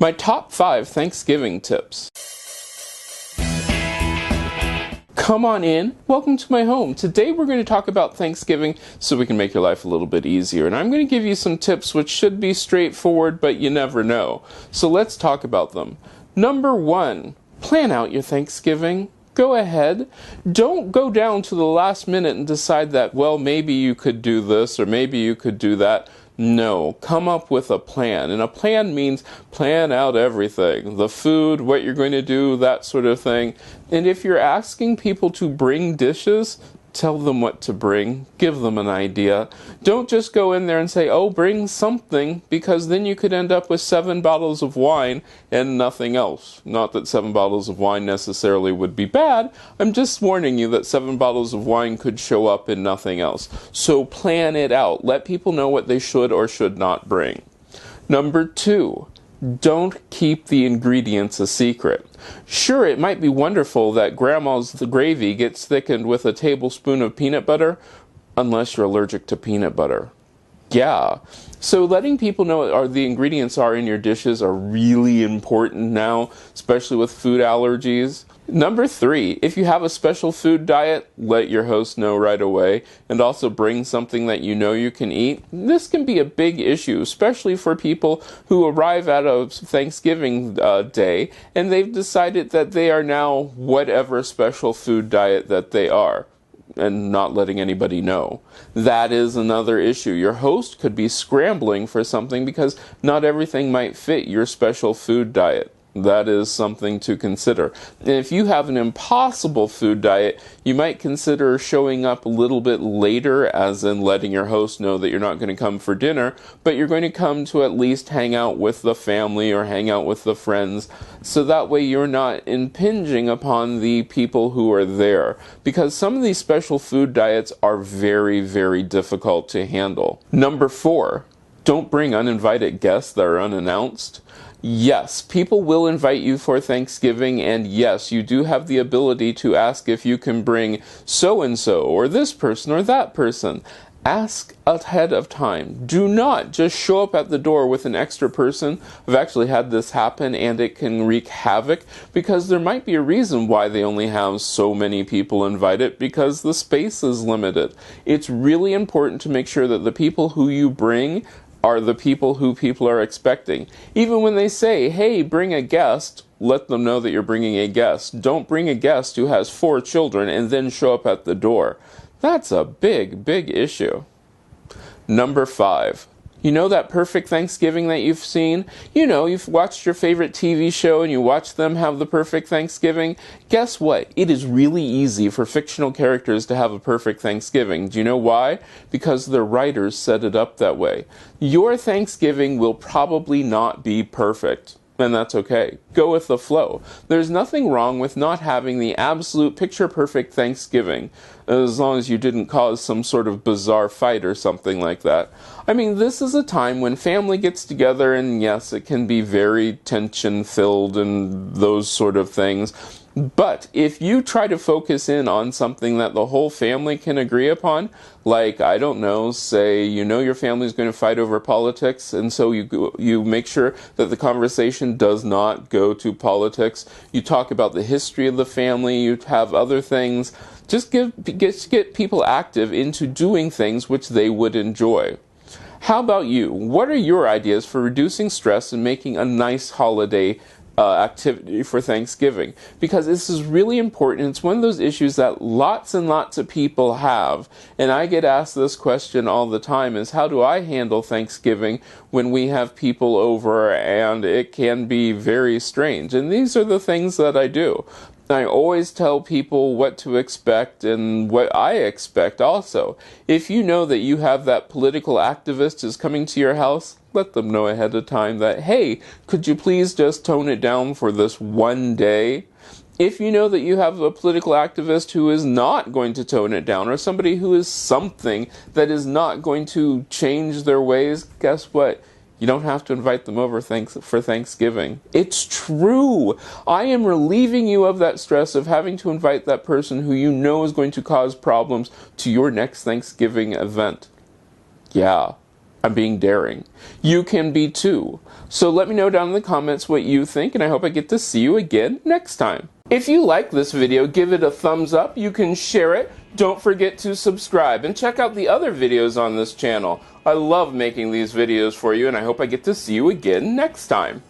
My top 5 Thanksgiving tips. Come on in. Welcome to my home. Today we're going to talk about Thanksgiving so we can make your life a little bit easier. And I'm going to give you some tips which should be straightforward, but you never know. So let's talk about them. Number 1, plan out your Thanksgiving. Go ahead. Don't go down to the last minute and decide that, well, maybe you could do this or maybe you could do that. No, come up with a plan. And a plan means plan out everything. The food, what you're going to do, that sort of thing. And if you're asking people to bring dishes, tell them what to bring. Give them an idea. Don't just go in there and say, oh, bring something, because then you could end up with 7 bottles of wine and nothing else. Not that 7 bottles of wine necessarily would be bad. I'm just warning you that 7 bottles of wine could show up in nothing else. So plan it out. Let people know what they should or should not bring. Number 2. Don't keep the ingredients a secret. Sure, it might be wonderful that Grandma's gravy gets thickened with a tablespoon of peanut butter, unless you're allergic to peanut butter. Yeah. So letting people know what the ingredients are in your dishes are really important now, especially with food allergies. Number 3, if you have a special food diet, let your host know right away, and also bring something that you know you can eat. This can be a big issue, especially for people who arrive at a Thanksgiving day, and they've decided that they are now whatever special food diet that they are, and not letting anybody know. That is another issue. Your host could be scrambling for something because not everything might fit your special food diet. That is something to consider. And if you have an impossible food diet, you might consider showing up a little bit later, as in letting your host know that you're not going to come for dinner, but you're going to come to at least hang out with the family or hang out with the friends, so that way you're not impinging upon the people who are there. Because some of these special food diets are very, very difficult to handle. Number 4, don't bring uninvited guests that are unannounced. Yes, people will invite you for Thanksgiving, and yes, you do have the ability to ask if you can bring so-and-so, or this person, or that person. Ask ahead of time. Do not just show up at the door with an extra person. I've actually had this happen, and it can wreak havoc, because there might be a reason why they only have so many people invited, because the space is limited. It's really important to make sure that the people who you bring are the people who people are expecting. Even when they say, hey, bring a guest, let them know that you're bringing a guest. Don't bring a guest who has 4 children and then show up at the door. That's a big, big issue. Number 5. You know that perfect Thanksgiving that you've seen? You know, you've watched your favorite TV show and you watch them have the perfect Thanksgiving. Guess what? It is really easy for fictional characters to have a perfect Thanksgiving. Do you know why? Because the writers set it up that way. Your Thanksgiving will probably not be perfect. And that's okay. Go with the flow. There's nothing wrong with not having the absolute picture-perfect Thanksgiving, as long as you didn't cause some sort of bizarre fight or something like that. I mean, this is a time when family gets together, and yes, it can be very tension-filled and those sort of things. But if you try to focus in on something that the whole family can agree upon, like, I don't know, say, you know your family's going to fight over politics, and so you make sure that the conversation does not go to politics. You talk about the history of the family, you have other things. Just get people active into doing things which they would enjoy. How about you? What are your ideas for reducing stress and making a nice holiday activity for Thanksgiving? Because this is really important. It's one of those issues that lots and lots of people have, and I get asked this question all the time, is how do I handle Thanksgiving when we have people over, and it can be very strange. And these are the things that I do. I always tell people what to expect and what I expect also. If you know that you have that political activist is coming to your house, let them know ahead of time that, hey, could you please just tone it down for this one day? If you know that you have a political activist who is not going to tone it down, or somebody who is something that is not going to change their ways, guess what? You don't have to invite them over for Thanksgiving. It's true. I am relieving you of that stress of having to invite that person who you know is going to cause problems to your next Thanksgiving event. Yeah. I'm being daring. You can be too. So let me know down in the comments what you think, and I hope I get to see you again next time. If you like this video, give it a thumbs up. You can share it. Don't forget to subscribe and check out the other videos on this channel. I love making these videos for you, and I hope I get to see you again next time.